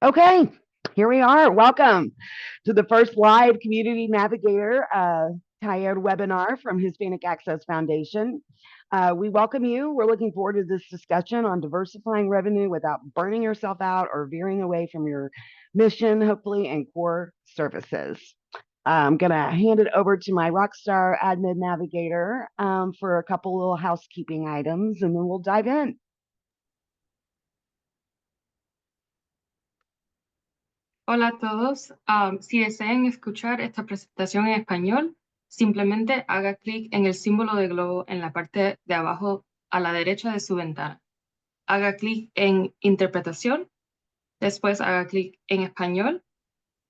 Okay, here we are. Welcome to the first live Community Navigator tired webinar from Hispanic Access Foundation. We welcome you. We're looking forward to this discussion on diversifying revenue without burning yourself out or veering away from your mission, hopefully, and core services. I'm going to hand it over to my Rockstar Admin Navigator for a couple little housekeeping items, and then we'll dive in. Hola a todos. Si desean escuchar esta presentación en español, simplemente haga clic en el símbolo de globo en la parte de abajo a la derecha de su ventana. Haga clic en Interpretación, después haga clic en Español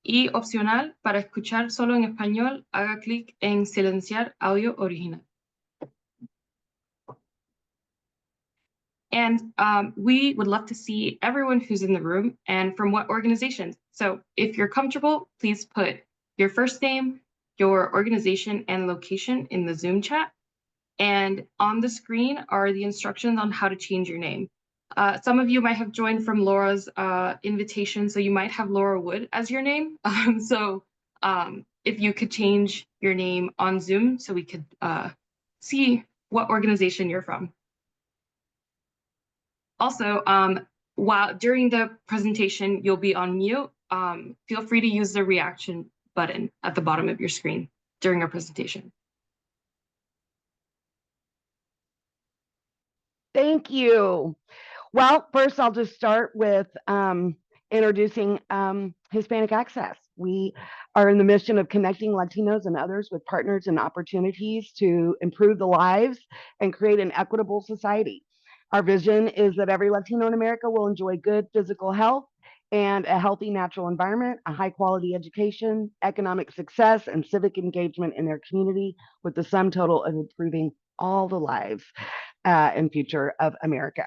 y opcional, para escuchar solo en español, haga clic en Silenciar audio original. And we would love to see everyone who's in the room and from what organizations. So if you're comfortable, please put your first name, your organization, and location in the Zoom chat. And on the screen are the instructions on how to change your name. Some of you might have joined from Laura's invitation, so you might have Laura Wood as your name. If you could change your name on Zoom so we could see what organization you're from. Also, while during the presentation, you'll be on mute. Feel free to use the reaction button at the bottom of your screen during our presentation. Thank you. Well, first I'll just start with introducing Hispanic Access. We are in the mission of connecting Latinos and others with partners and opportunities to improve the lives and create an equitable society. Our vision is that every Latino in America will enjoy good physical health and a healthy natural environment, a high quality education, economic success, and civic engagement in their community, with the sum total of improving all the lives and future of America.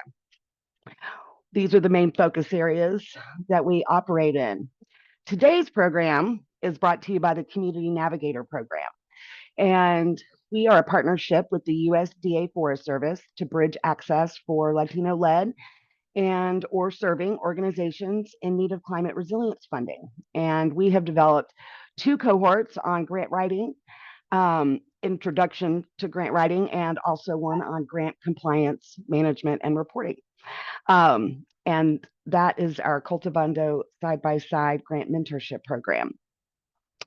These are the main focus areas that we operate in. Today's program is brought to you by the Community Navigator Program. And we are a partnership with the USDA Forest Service to bridge access for Latino-led and or serving organizations in need of climate resilience funding. And we have developed 2 cohorts on grant writing, introduction to grant writing, and also one on grant compliance management and reporting. And that is our Cultivando side-by-side grant mentorship program.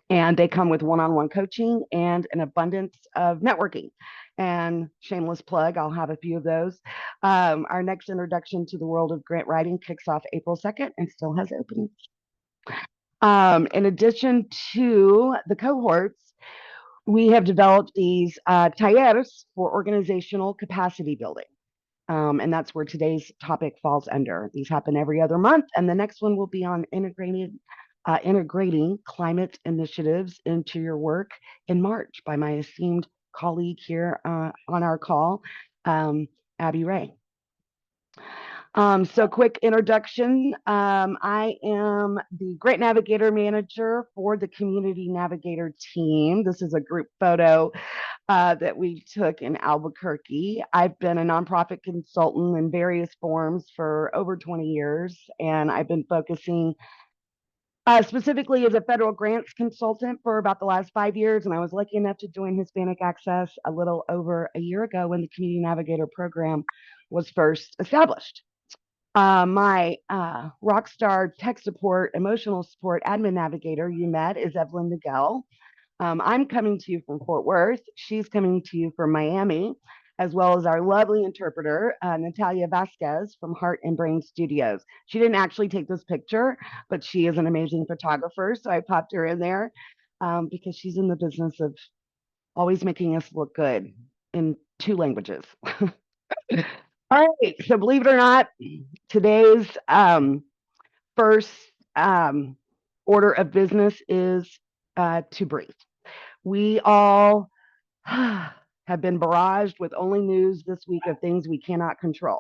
And they come with one-on-one coaching and an abundance of networking. And shameless plug, I'll have a few of those. Our next introduction to the world of grant writing kicks off April 2nd and still has openings. In addition to the cohorts, we have developed these talleres for organizational capacity building. And that's where today's topic falls under. These happen every other month, and the next one will be on integrating climate initiatives into your work in March by my esteemed colleague here on our call, Abby Ray. So quick introduction. I am the Grant Navigator Manager for the Community Navigator team. This is a group photo that we took in Albuquerque. I've been a nonprofit consultant in various forms for over 20 years, and I've been focusing specifically as a federal grants consultant for about the last 5 years. And I was lucky enough to join Hispanic Access a little over a year ago when the Community Navigator program was first established. My Rockstar tech support, emotional support, admin navigator you met is Evelyn Miguel. I'm coming to you from Fort Worth. She's coming to you from Miami, as well as our lovely interpreter, Natalia Vasquez from Heart and Brain Studios. She didn't actually take this picture, but she is an amazing photographer, so I popped her in there because she's in the business of always making us look good in 2 languages. All right, so believe it or not, today's first order of business is to breathe. We all have been barraged with only news this week of things we cannot control.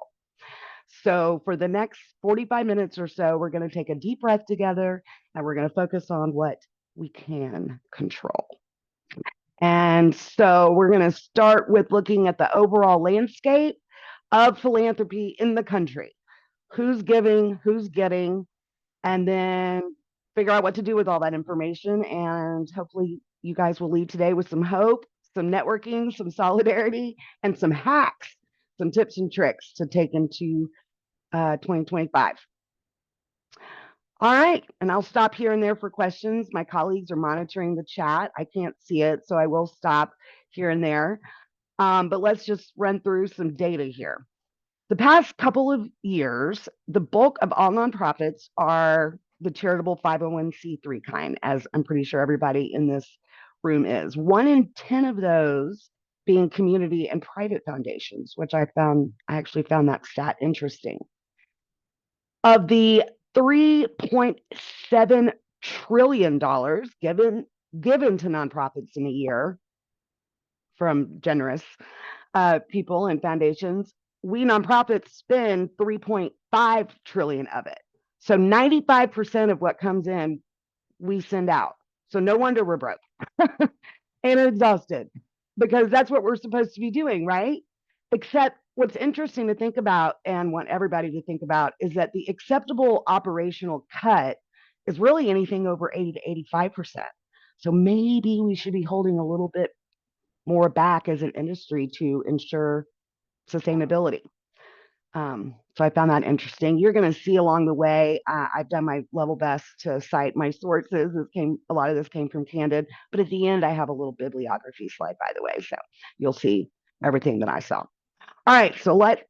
So for the next 45 minutes or so, we're going to take a deep breath together and we're going to focus on what we can control. And so we're going to start with looking at the overall landscape of philanthropy in the country. Who's giving, who's getting, and then figure out what to do with all that information. And hopefully you guys will leave today with some hope, some networking, some solidarity, and some hacks, some tips and tricks to take into 2025. All right, and I'll stop here and there for questions. My colleagues are monitoring the chat. I can't see it, so I will stop here and there. But let's just run through some data here. The past couple of years, the bulk of all nonprofits are the charitable 501c3 kind, as I'm pretty sure everybody in this room is. 1 in 10 of those being community and private foundations, which I actually found that stat interesting. Of the $3.7 trillion given to nonprofits in a year from generous people and foundations, we nonprofits spend 3.5 trillion of it. So 95% of what comes in, we send out. So no wonder we're broke and exhausted, because that's what we're supposed to be doing, right? Except what's interesting to think about and want everybody to think about is that the acceptable operational cut is really anything over 80 to 85%. So maybe we should be holding a little bit more back as an industry to ensure sustainability. So I found that interesting. You're going to see along the way, I've done my level best to cite my sources. A lot of this came from Candid, but at the end, I have a little bibliography slide, by the way, so you'll see everything that I saw. All right, so let's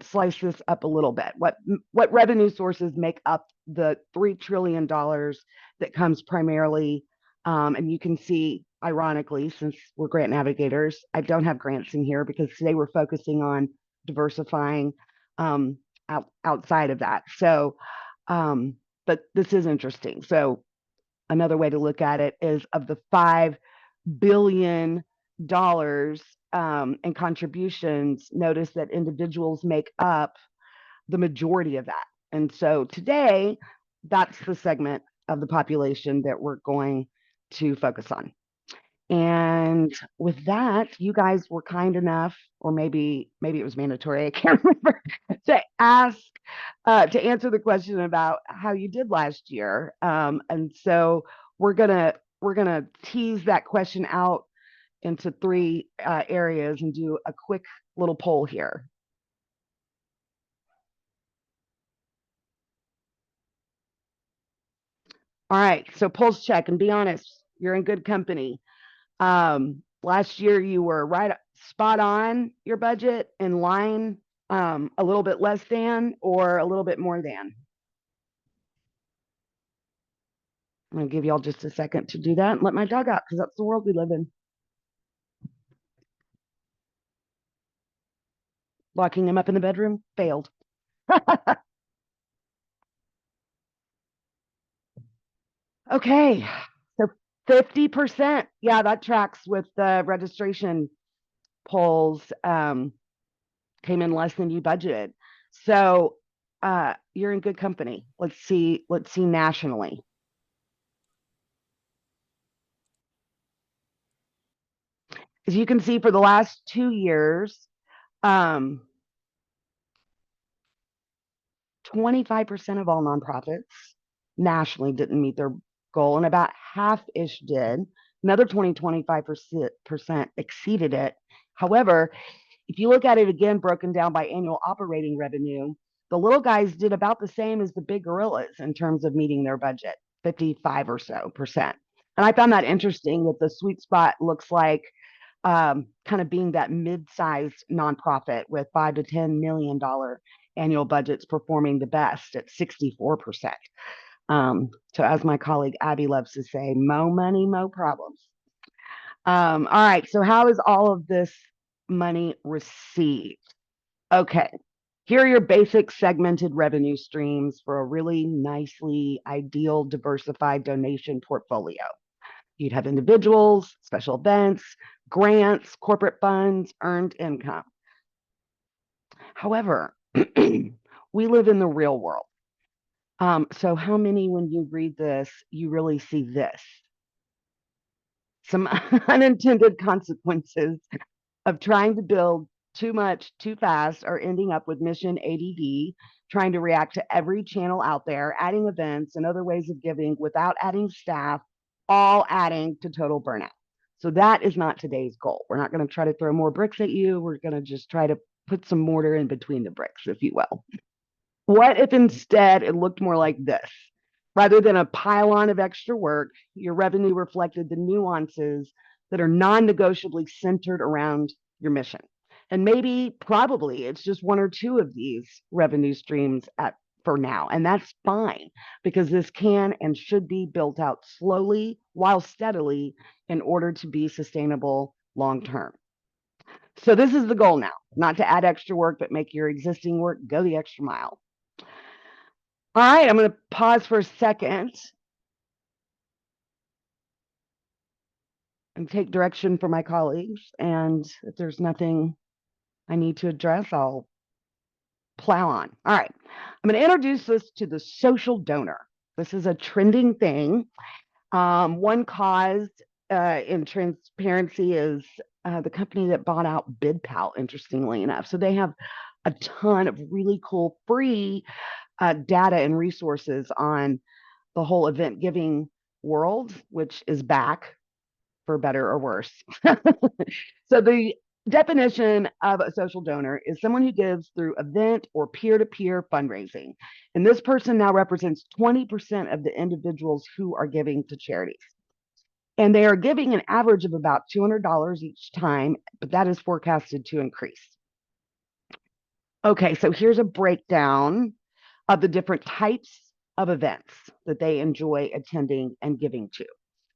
slice this up a little bit. What revenue sources make up the $3 trillion that comes primarily? And you can see, ironically, since we're grant navigators, I don't have grants in here because today we're focusing on diversifying outside of that. So, but this is interesting. So another way to look at it is of the $5 billion in contributions, notice that individuals make up the majority of that. And so today, that's the segment of the population that we're going to focus on. And with that, you guys were kind enough, or maybe it was mandatory, I can't remember, to answer the question about how you did last year. And so we're gonna tease that question out into 3 areas and do a quick little poll here. All right, so polls check, and be honest, you're in good company. Last year you were right spot on your budget, in line, a little bit less than, or a little bit more than. I'm gonna give y'all just a second to do that and let my dog out, because that's the world we live in. Locking him up in the bedroom failed. Okay, so 50%. Yeah, that tracks with the registration polls. Came in less than you budgeted. So you're in good company. Let's see nationally. As you can see, for the last 2 years, 25% of all nonprofits nationally didn't meet their goal, and about half-ish did. Another 25% exceeded it. However, if you look at it again, broken down by annual operating revenue, the little guys did about the same as the big gorillas in terms of meeting their budget, 55 or so percent. And I found that interesting, that the sweet spot looks like kind of being that mid-sized nonprofit with $5 to $10 million annual budgets performing the best at 64%. So as my colleague Abby loves to say, mo money, mo problems. All right, so how is all of this money received? Okay, here are your basic segmented revenue streams for a really nicely ideal diversified donation portfolio. You'd have individuals, special events, grants, corporate funds, earned income. However, we live in the real world. So how many, when you read this, you really see this? Some unintended consequences of trying to build too much too fast, or ending up with mission ADD, trying to react to every channel out there, adding events and other ways of giving without adding staff, all adding to total burnout. So that is not today's goal. We're not going to try to throw more bricks at you. We're going to just try to put some mortar in between the bricks, if you will. What if instead it looked more like this? Rather than a pile-on of extra work, your revenue reflected the nuances that are non-negotiably centered around your mission. And maybe, probably, it's just one or two of these revenue streams for now. And that's fine, because this can and should be built out slowly while steadily in order to be sustainable long-term. So this is the goal now, not to add extra work, but make your existing work go the extra mile. All right, I'm going to pause for a second and take direction from my colleagues. And if there's nothing I need to address, I'll plow on. All right, I'm going to introduce this to the social donor. This is a trending thing. One cause in transparency is the company that bought out BidPal, interestingly enough. So they have a ton of really cool free data and resources on the whole event giving world, which is back for better or worse. So the definition of a social donor is someone who gives through event or peer-to-peer fundraising. And this person now represents 20% of the individuals who are giving to charities. And they are giving an average of about $200 each time, but that is forecasted to increase. Okay, so here's a breakdown of the different types of events that they enjoy attending and giving to.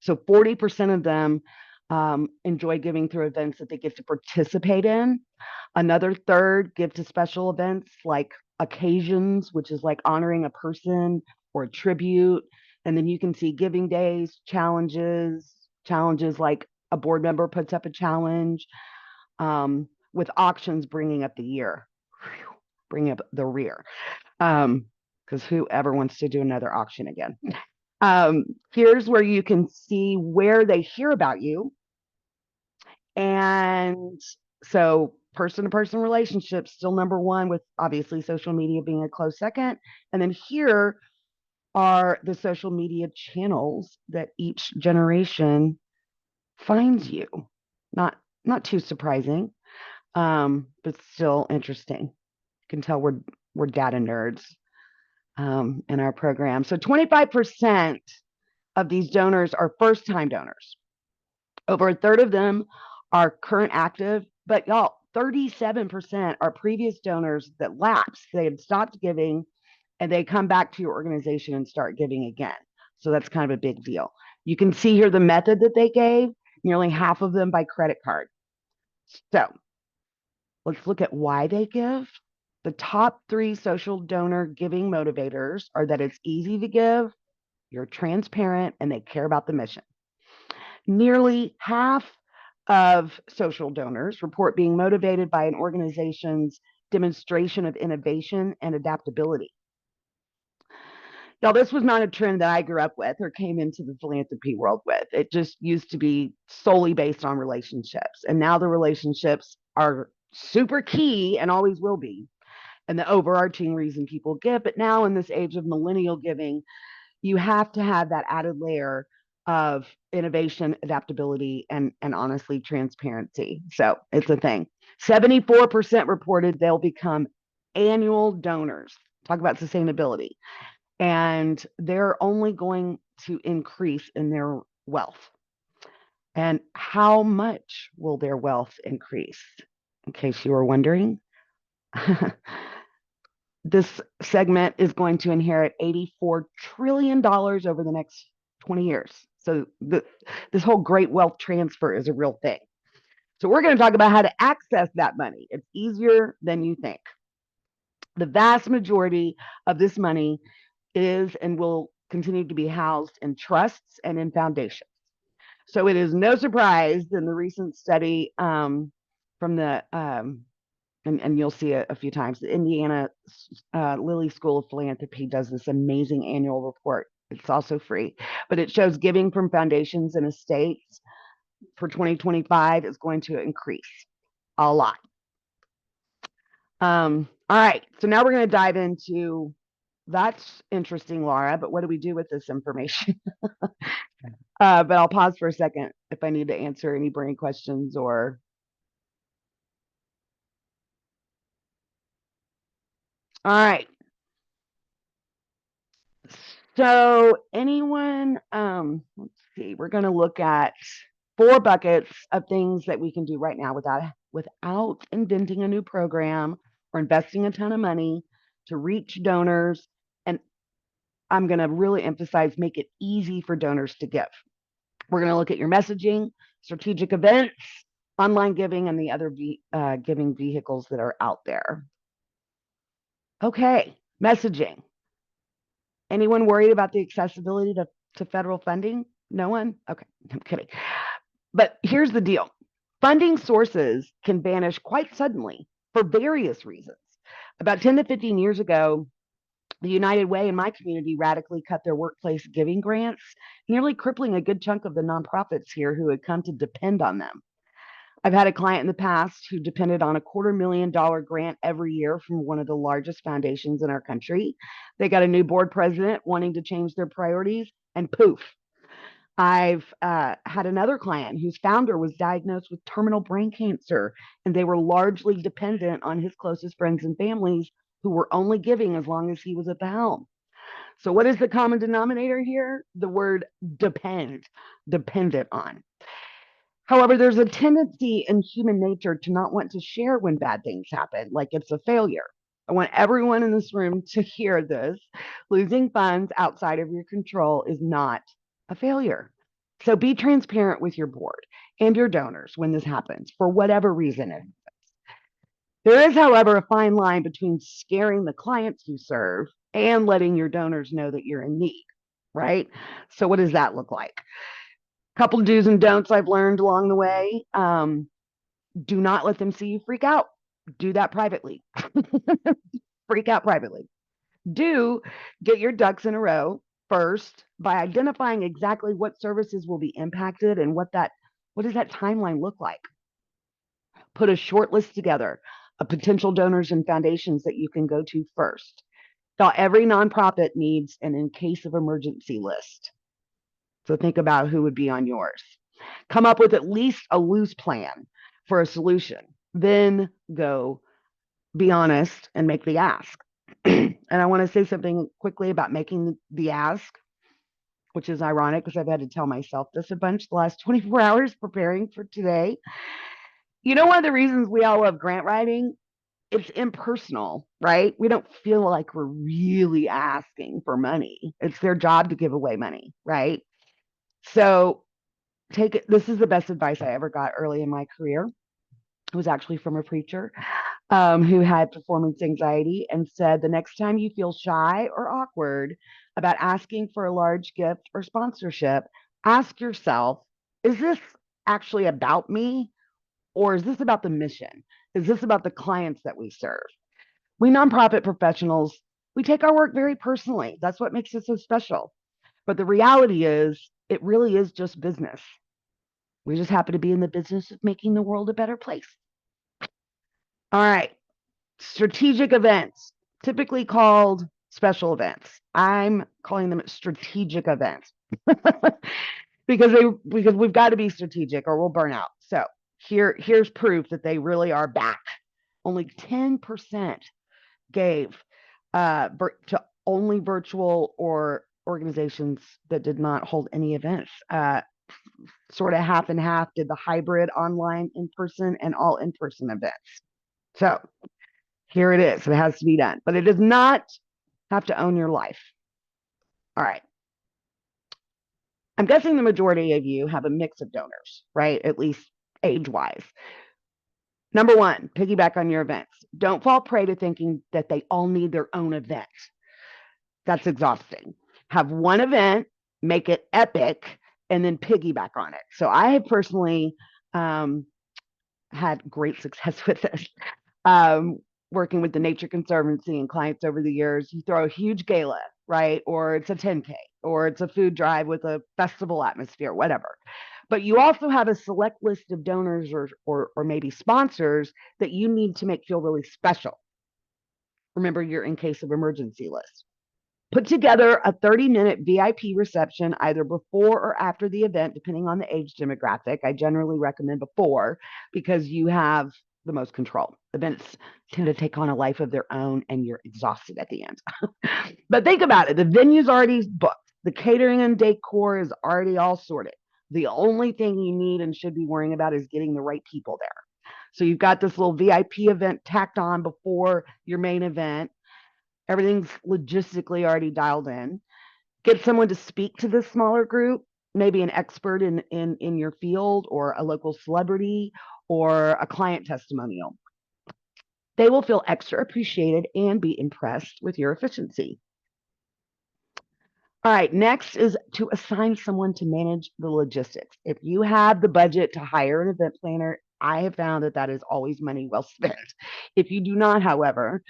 So 40% of them enjoy giving through events that they get to participate in. Another third give to special events like occasions, which is like honoring a person or a tribute. And then you can see giving days, challenges like a board member puts up a challenge, with auctions bringing up the year, bring up the rear. Because whoever wants to do another auction again. Here's where you can see where they hear about you. And so person-to-person relationships still number one, with obviously social media being a close second. And then here are the social media channels that each generation finds you. Not too surprising, but still interesting. You can tell we're data nerds in our program. So 25% of these donors are first-time donors. Over a third of them are current active, but y'all, 37% are previous donors that lapsed. They had stopped giving and they come back to your organization and start giving again. So that's kind of a big deal. You can see here the method that they gave, nearly half of them by credit card. So let's look at why they give. The top 3 social donor giving motivators are that it's easy to give, you're transparent, and they care about the mission. Nearly half of social donors report being motivated by an organization's demonstration of innovation and adaptability. Now, this was not a trend that I grew up with or came into the philanthropy world with. It just used to be solely based on relationships. And now the relationships are super key and always will be, and the overarching reason people give. But now in this age of millennial giving, you have to have that added layer of innovation, adaptability, and honestly, transparency. So it's a thing. 74% reported they'll become annual donors. Talk about sustainability. And they're only going to increase in their wealth. And how much will their wealth increase? In case you were wondering, this segment is going to inherit $84 trillion over the next 20 years. So this whole great wealth transfer is a real thing. So we're going to talk about how to access that money. It's easier than you think. The vast majority of this money is and will continue to be housed in trusts and in foundations. So it is no surprise in the recent study from the and you'll see it a few times. The Indiana Lilly School of Philanthropy does this amazing annual report. It's also free, but it shows giving from foundations and estates for 2025 is going to increase a lot. All right, so now we're going to dive into that's interesting, Laura, but what do we do with this information? But I'll pause for a second if I need to answer any burning questions or. All right. So anyone, let's see, we're going to look at 4 buckets of things that we can do right now without inventing a new program or investing a ton of money to reach donors. And I'm going to really emphasize make it easy for donors to give. We're going to look at your messaging, strategic events, online giving, and the other giving vehicles that are out there. Okay, messaging. Anyone worried about the accessibility to federal funding? No one? Okay, I'm kidding. But here's the deal. Funding sources can vanish quite suddenly for various reasons. About 10 to 15 years ago, the United Way in my community radically cut their workplace giving grants, nearly crippling a good chunk of the nonprofits here who had come to depend on them. I've had a client in the past who depended on a $250,000 grant every year from one of the largest foundations in our country. They got a new board president wanting to change their priorities, and poof. I've had another client whose founder was diagnosed with terminal brain cancer, and they were largely dependent on his closest friends and families who were only giving as long as he was at the helm. So, what is the common denominator here? The word depend, dependent on. However, there's a tendency in human nature to not want to share when bad things happen, like it's a failure. I want everyone in this room to hear this. Losing funds outside of your control is not a failure. So be transparent with your board and your donors when this happens, for whatever reason it is. There is, however, a fine line between scaring the clients you serve and letting your donors know that you're in need, right? So, what does that look like? Couple do's and don'ts I've learned along the way. Do not let them see you freak out. Do that privately. Freak out privately. Do get your ducks in a row first by identifying exactly what services will be impacted and what does that timeline look like. Put a short list together of potential donors and foundations that you can go to first. Now, every nonprofit needs an in case of emergency list. So think about who would be on yours. Come up with at least a loose plan for a solution. Then go be honest and make the ask. And I want to say something quickly about making the ask, which is ironic because I've had to tell myself this a bunch the last 24 hours preparing for today. One of the reasons we all love grant writing, it's impersonal, right? We don't feel like we're really asking for money. It's their job to give away money, right? So take it. This is the best advice I ever got early in my career. It was actually from a preacher who had performance anxiety and said, the next time you feel shy or awkward about asking for a large gift or sponsorship, ask yourself, is this actually about me? Or is this about the mission? Is this about the clients that we serve? We nonprofit professionals, we take our work very personally. That's what makes it so special. But the reality is, it really is just business. We just happen to be in the business of making the world a better place. All right. Strategic events, typically called special events. I'm calling them strategic events because we've got to be strategic or we'll burn out. So here's proof that they really are back. Only 10% gave to only virtual or organizations that did not hold any events. Sort of half and half did the hybrid online, in person, and all in person events. So here it is. It has to be done, but it does not have to own your life. All right. I'm guessing the majority of you have a mix of donors, right? At least age wise. Number one, piggyback on your events. Don't fall prey to thinking that they all need their own event. That's exhausting. Have one event, make it epic, and then piggyback on it. So I have personally had great success with this. Working with the Nature Conservancy and clients over the years, you throw a huge gala, right? Or it's a 10K, or it's a food drive with a festival atmosphere, whatever. But you also have a select list of donors or maybe sponsors that you need to make feel really special. Remember your in case of emergency list. Put together a 30-minute VIP reception either before or after the event, depending on the age demographic. I generally recommend before because you have the most control. Events tend to take on a life of their own and you're exhausted at the end. But think about it. The venue's already booked. The catering and decor is already all sorted. The only thing you need and should be worrying about is getting the right people there. So you've got this little VIP event tacked on before your main event. Everything's logistically already dialed in. Get someone to speak to this smaller group, maybe an expert in your field or a local celebrity or a client testimonial. They will feel extra appreciated and be impressed with your efficiency. All right, next is to assign someone to manage the logistics. If you have the budget to hire an event planner, I have found that that is always money well spent. If you do not, however,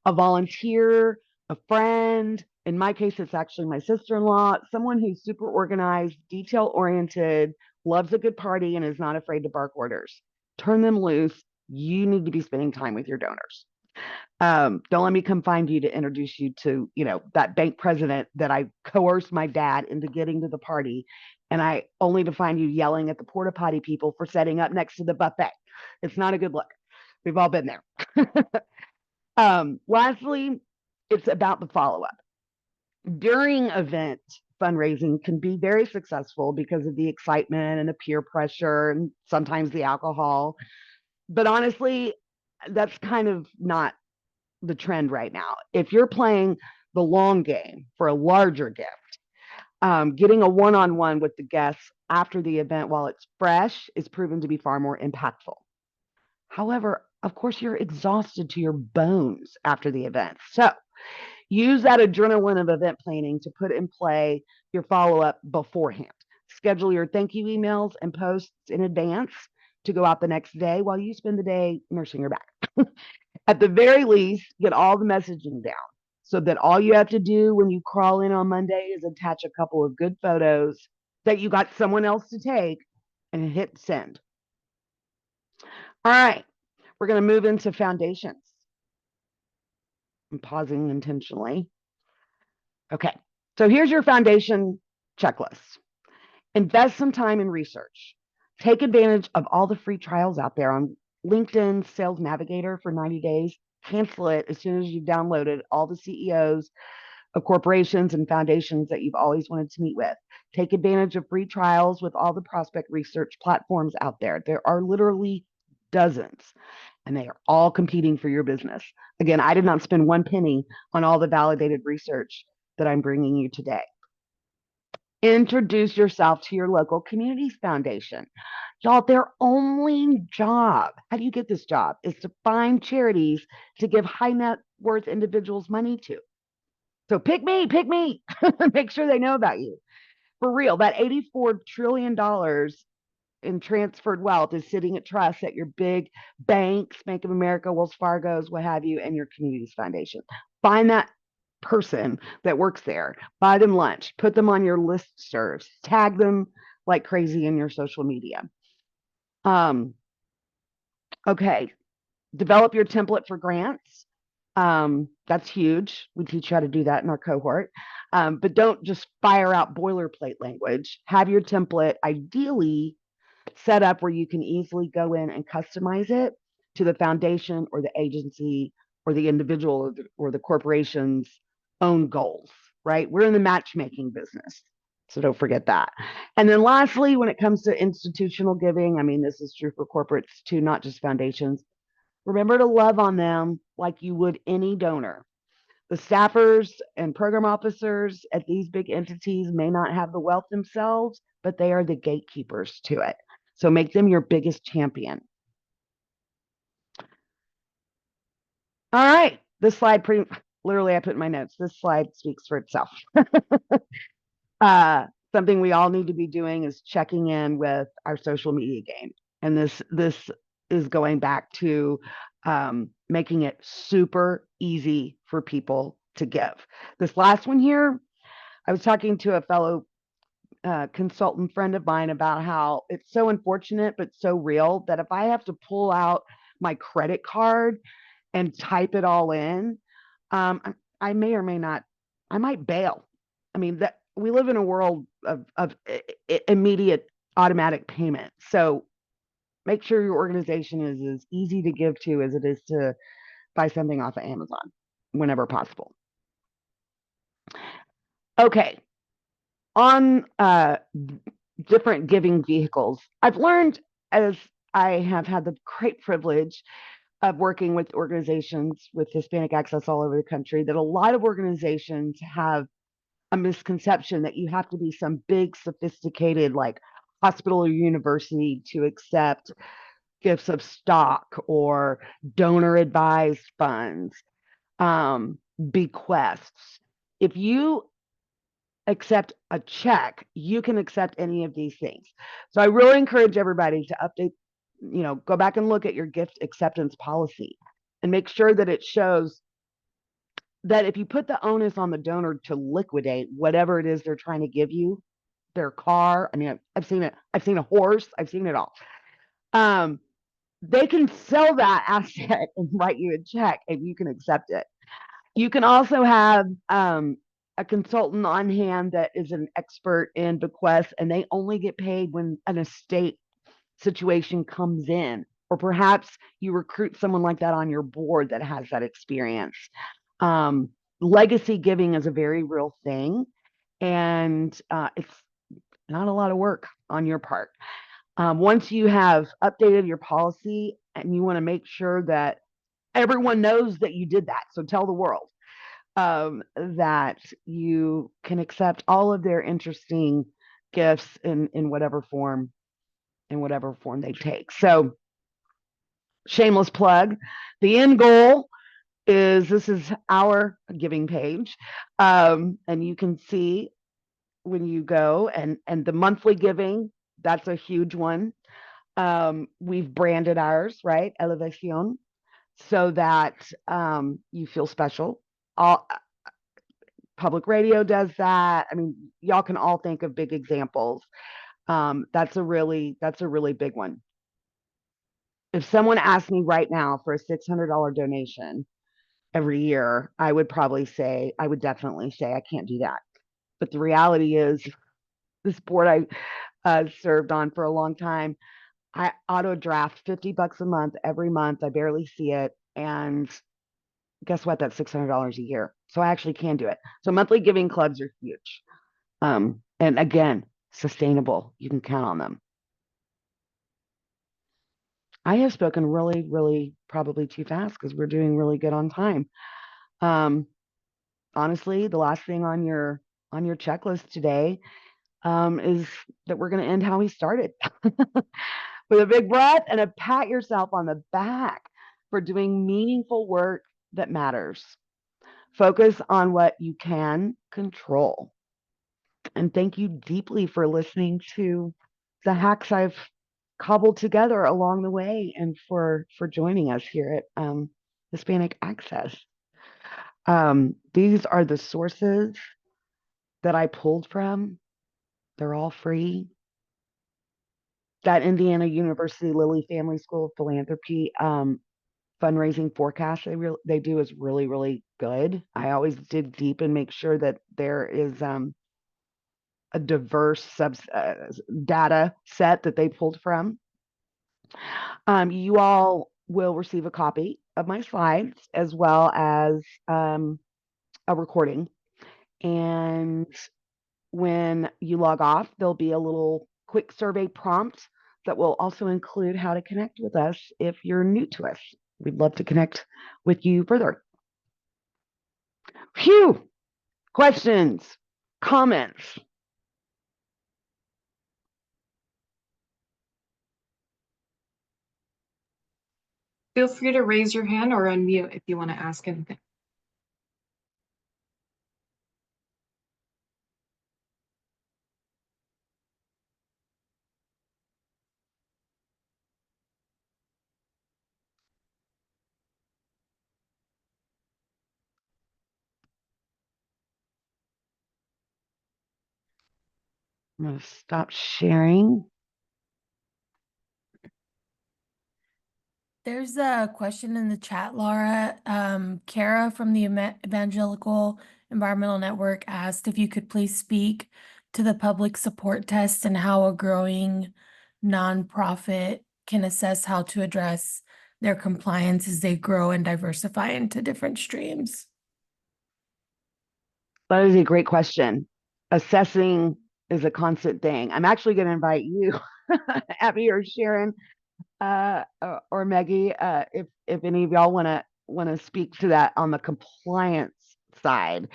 a volunteer, a friend, in my case, it's actually my sister-in-law, someone who's super organized, detail-oriented, loves a good party, and is not afraid to bark orders. Turn them loose. You need to be spending time with your donors. Don't let me come find you to introduce you to, that bank president that I coerced my dad into getting to the party. And I only to find you yelling at the porta potty people for setting up next to the buffet. It's not a good look. We've all been there. Lastly, it's about the follow-up. During event fundraising can be very successful because of the excitement and the peer pressure and sometimes the alcohol. But honestly, that's kind of not the trend right now. If you're playing the long game for a larger gift, getting a one-on-one with the guests after the event while it's fresh is proven to be far more impactful. However, of course, you're exhausted to your bones after the event. So use that adrenaline of event planning to put in play your follow-up beforehand. Schedule your thank you emails and posts in advance to go out the next day while you spend the day nursing your back. At the very least, get all the messaging down so that all you have to do when you crawl in on Monday is attach a couple of good photos that you got someone else to take and hit send. All right, we're going to move into foundations. I'm pausing intentionally. Okay, so here's your foundation checklist. Invest some time in research. Take advantage of all the free trials out there on LinkedIn Sales Navigator for 90 days. Cancel it as soon as you've downloaded all the CEOs of corporations and foundations that you've always wanted to meet with. Take advantage of free trials with all the prospect research platforms out there. There are literally dozens, and they are all competing for your business. Again, I did not spend one penny on all the validated research that I'm bringing you today. Introduce yourself to your local communities foundation. Y'all, their only job, how do you get this job, is to find charities to give high net worth individuals money to. So pick me, make sure they know about you. For real, that $84 trillion in transferred wealth is sitting at trust at your big banks, Bank of America, Wells Fargo's, what have you, and your communities foundation. Find that person that works there, buy them lunch, put them on your listservs, tag them like crazy in your social media. Okay, develop your template for grants. That's huge. We teach you how to do that in our cohort. But don't just fire out boilerplate language. Have your template ideally set up where you can easily go in and customize it to the foundation or the agency or the individual or the corporation's own goals, right? We're in the matchmaking business. So don't forget that. And then lastly, when it comes to institutional giving, I mean, this is true for corporates too, not just foundations. Remember to love on them like you would any donor. The staffers and program officers at these big entities may not have the wealth themselves, but they are the gatekeepers to it. So make them your biggest champion. All right. This slide, literally, I put in my notes. This slide speaks for itself. Something we all need to be doing is checking in with our social media game. And this is going back to making it super easy for people to give. This last one here, I was talking to a fellow consultant friend of mine about how it's so unfortunate but so real that if I have to pull out my credit card and type it all in, I may or may not, I might bail. I mean, that we live in a world of immediate automatic payment. So make sure your organization is as easy to give to as it is to buy something off of Amazon whenever possible. Okay, on different giving vehicles, I've learned as I have had the great privilege of working with organizations with Hispanic access all over the country that a lot of organizations have a misconception that you have to be some big, sophisticated, like hospital or university to accept gifts of stock or donor advised funds, bequests. If you accept a check, you can accept any of these things. So I really encourage everybody to update, go back and look at your gift acceptance policy and make sure that it shows that if you put the onus on the donor to liquidate whatever it is they're trying to give you, their car, I mean, I've seen it, I've seen a horse, I've seen it all. They can sell that asset and write you a check if you can accept it. You can also have a consultant on hand that is an expert in bequests, and they only get paid when an estate situation comes in, or perhaps you recruit someone like that on your board that has that experience. Um, Legacy giving is a very real thing, and it's not a lot of work on your part. Once you have updated your policy and you want to make sure that everyone knows that you did that, so tell the world that you can accept all of their interesting gifts in whatever form they take. So shameless plug. The end goal is this is our giving page, and you can see when you go and the monthly giving. That's a huge one. We've branded ours, right? Elevation, so that you feel special. All public radio does that. I mean, y'all can all think of big examples. That's a really big one. If someone asked me right now for a $600 donation every year, I would definitely say I can't do that. But the reality is, this board I served on for a long time, I auto draft $50 a month every month. I barely see it. And guess what? That's $600 a year. So I actually can do it. So monthly giving clubs are huge. And again, sustainable. You can count on them. I have spoken really, really probably too fast because we're doing really good on time. Um, Honestly, the last thing on your checklist today is that we're going to end how we started with a big breath and a pat yourself on the back for doing meaningful work that matters. Focus on what you can control. And thank you deeply for listening to the hacks I've cobbled together along the way and for joining us here at Hispanic Access. These are the sources that I pulled from. They're all free. That Indiana University Lilly Family School of Philanthropy fundraising forecast they do is really, really good. I always dig deep and make sure that there is a diverse data set that they pulled from. You all will receive a copy of my slides as well as a recording. And when you log off, there'll be a little quick survey prompt that will also include how to connect with us if you're new to us. We'd love to connect with you further. Phew! Questions, comments? Feel free to raise your hand or unmute if you want to ask anything. I'm going to stop sharing. There's a question in the chat, Laura. Kara from the Evangelical Environmental Network asked if you could please speak to the public support test and how a growing nonprofit can assess how to address their compliance as they grow and diversify into different streams. That is a great question. Assessing is a constant thing. I'm actually going to invite you, Abby or Sharon, or Maggie, if any of y'all want to speak to that on the compliance side.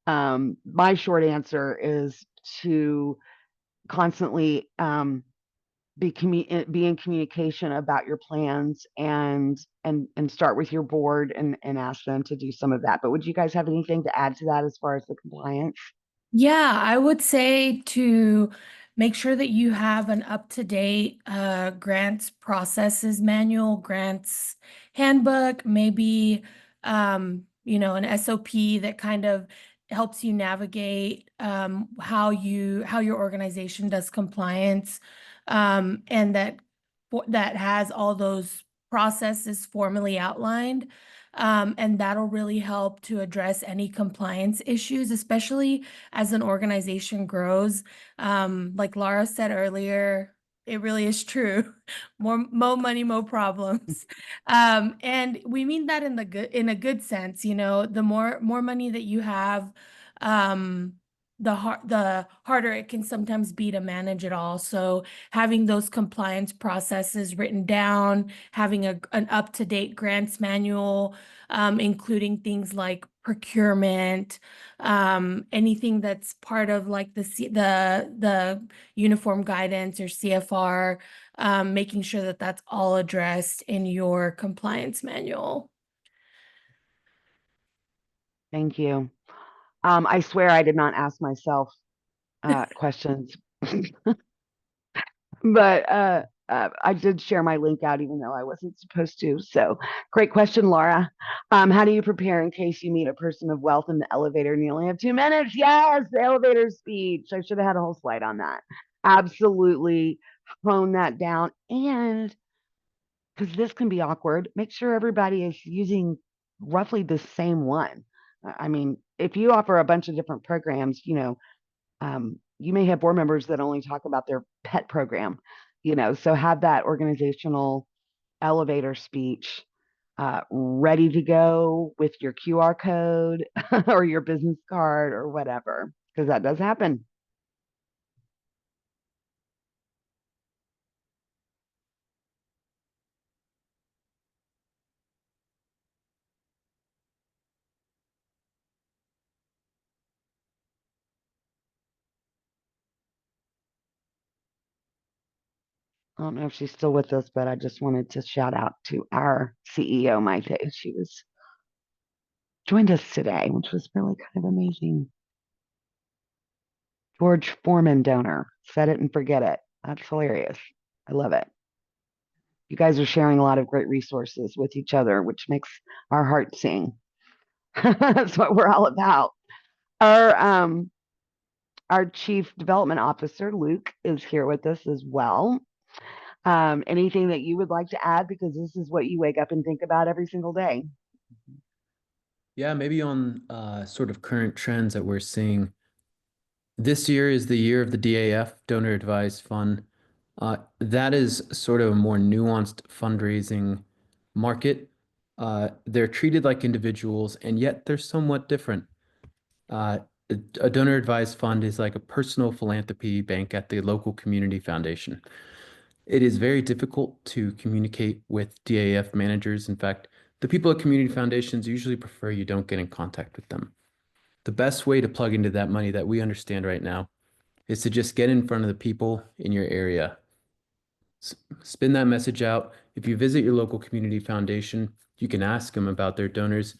My short answer is to constantly be in communication about your plans and start with your board and ask them to do some of that. But would you guys have anything to add to that as far as the compliance? Yeah, I would say to make sure that you have an up-to-date grants processes manual, grants handbook, maybe an SOP that kind of helps you navigate how your organization does compliance, and that has all those processes formally outlined. And that'll really help to address any compliance issues, especially as an organization grows. Like Laura said earlier, it really is true. More money, more problems. And we mean that in a good sense. The more money that you have, the harder it can sometimes be to manage it all. So having those compliance processes written down, having an up-to-date grants manual, including things like procurement, anything that's part of like the uniform guidance or CFR, making sure that that's all addressed in your compliance manual. Thank you. I swear I did not ask myself questions, but I did share my link out even though I wasn't supposed to. So great question, Laura. How do you prepare in case you meet a person of wealth in the elevator and you only have 2 minutes? Yes, the elevator speech. I should have had a whole slide on that. Absolutely hone that down. And because this can be awkward, make sure everybody is using roughly the same one. I mean, if you offer a bunch of different programs, you may have board members that only talk about their pet program, so have that organizational elevator speech ready to go with your QR code or your business card or whatever, because that does happen. I don't know if she's still with us, but I just wanted to shout out to our CEO, Maite. She was joined us today, which was really kind of amazing. George Foreman donor. Set it and forget it. That's hilarious. I love it. You guys are sharing a lot of great resources with each other, which makes our hearts sing. That's what we're all about. Our our chief development officer, Luke, is here with us as well. Anything that you would like to add, because this is what you wake up and think about every single day? Yeah, maybe on sort of current trends that we're seeing. This year is the year of the DAF, Donor Advised Fund. That is sort of a more nuanced fundraising market. They're treated like individuals, and yet they're somewhat different. A donor advised fund is like a personal philanthropy bank at the local community foundation. It is very difficult to communicate with DAF managers. In fact, the people at community foundations usually prefer you don't get in contact with them. The best way to plug into that money that we understand right now is to just get in front of the people in your area. Spin that message out. If you visit your local community foundation, you can ask them about their donors,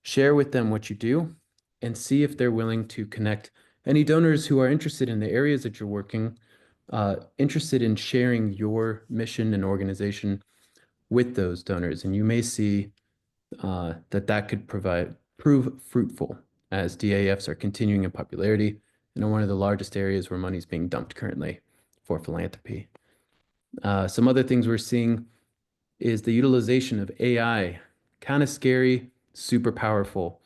share with them what you do, and see if they're willing to connect any donors who are interested in the areas that you're working, interested in sharing your mission and organization with those donors. And you may see that could prove fruitful as DAFs are continuing in popularity and are one of the largest areas where money is being dumped currently for philanthropy. Some other things we're seeing, is the utilization of AI. Kind of scary, super powerful.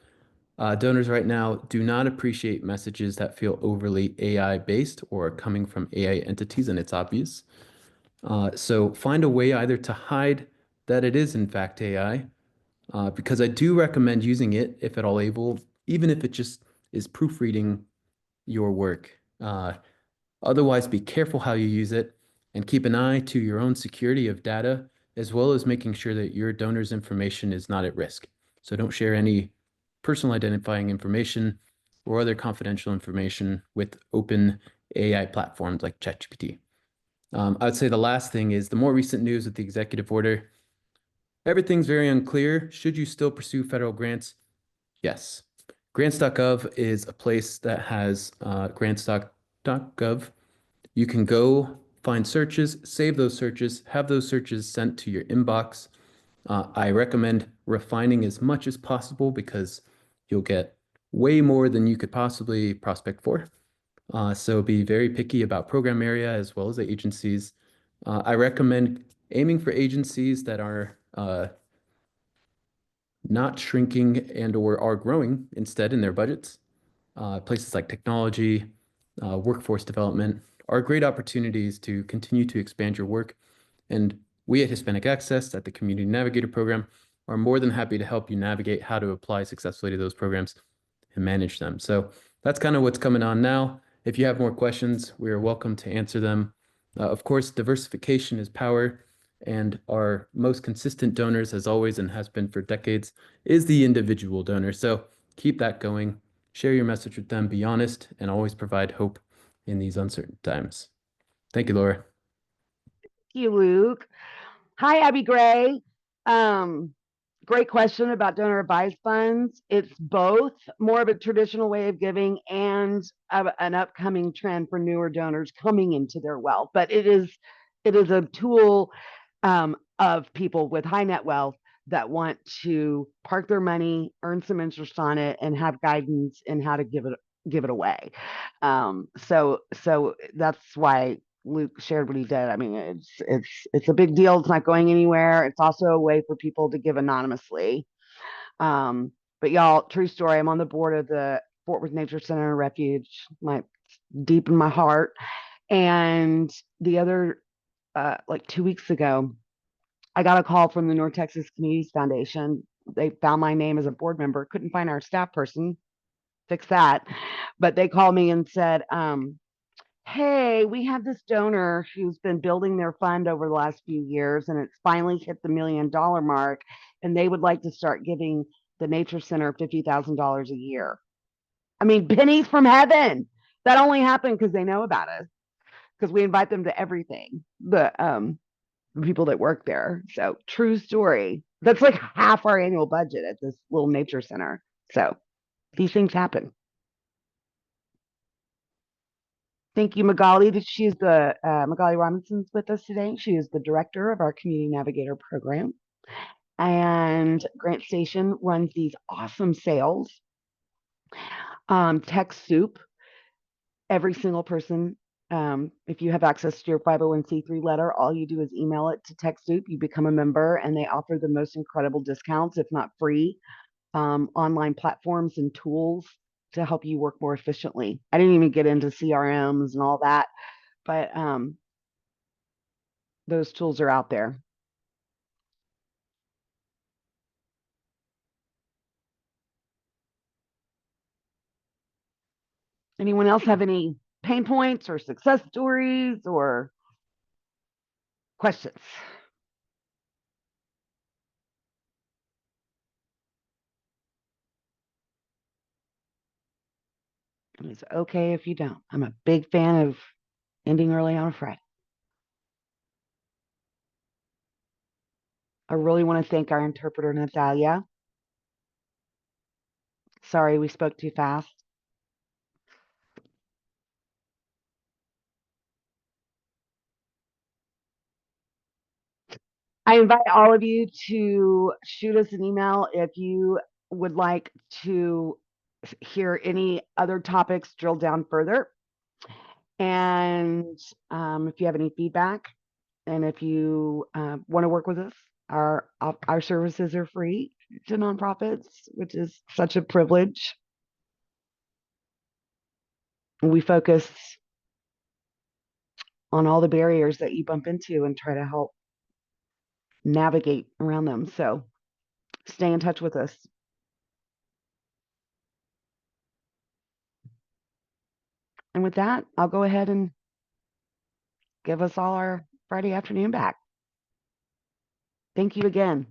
Donors right now do not appreciate messages that feel overly AI based or coming from AI entities, and it's obvious. So find a way either to hide that it is in fact AI, because I do recommend using it if at all able, even if it just is proofreading your work. Otherwise, be careful how you use it and keep an eye to your own security of data, as well as making sure that your donor's information is not at risk. So don't share any personal identifying information or other confidential information with open AI platforms like ChatGPT. I would say the last thing is the more recent news with the executive order. Everything's very unclear. Should you still pursue federal grants? Yes. Grants.gov is a place that has grants.gov. You can go find searches, save those searches, have those searches sent to your inbox. I recommend refining as much as possible because you'll get way more than you could possibly prospect for. So be very picky about program area as well as the agencies. I recommend aiming for agencies that are not shrinking and or are growing instead in their budgets. Places like technology, workforce development are great opportunities to continue to expand your work. And we at Hispanic Access at the Community Navigator Program are more than happy to help you navigate how to apply successfully to those programs and manage them. So that's kind of what's coming on now. If you have more questions, we are welcome to answer them. Of course, diversification is power, and our most consistent donors, as always and has been for decades, is the individual donor. So keep that going. Share your message with them, be honest, and always provide hope in these uncertain times. Thank you, Laura. Thank you, Luke. Hi, Abby Gray. Great question about donor advised funds. It's both more of a traditional way of giving and an upcoming trend for newer donors coming into their wealth. But it is a tool of people with high net wealth that want to park their money, earn some interest on it, and have guidance in how to give it away. So that's why Luke shared what he did. I mean, it's a big deal. It's not going anywhere. It's also a way for people to give anonymously. But y'all, true story. I'm on the board of the Fort Worth Nature Center and Refuge, deep in my heart. And the other, like 2 weeks ago, I got a call from the North Texas Communities Foundation. They found my name as a board member. Couldn't find our staff person. Fix that. But they called me and said, hey, we have this donor who's been building their fund over the last few years, and it's finally hit the $1 million mark, and they would like to start giving the Nature Center $50,000 a year. I mean, pennies from heaven. That only happened because they know about us, because we invite them to everything, the people that work there. So true story. That's like half our annual budget at this little nature center. So these things happen. Thank you, Magali. She's the Magali Robinson's with us today. She is the director of our Community Navigator program. And Grant Station runs these awesome sales. TechSoup. Every single person, if you have access to your 501c3 letter, all you do is email it to TechSoup. You become a member, and they offer the most incredible discounts, if not free, online platforms and tools to help you work more efficiently. I didn't even get into CRMs and all that, but those tools are out there. Anyone else have any pain points or success stories or questions? It's okay if you don't. I'm a big fan of ending early on a Friday. I really want to thank our interpreter, Natalia. Sorry, we spoke too fast. I invite all of you to shoot us an email if you would like to hear any other topics drilled down further. And if you have any feedback, and if you want to work with us, Our services are free to nonprofits, which is such a privilege. We focus on all the barriers that you bump into and try to help navigate around them. So stay in touch with us. And with that, I'll go ahead and give us all our Friday afternoon back. Thank you again.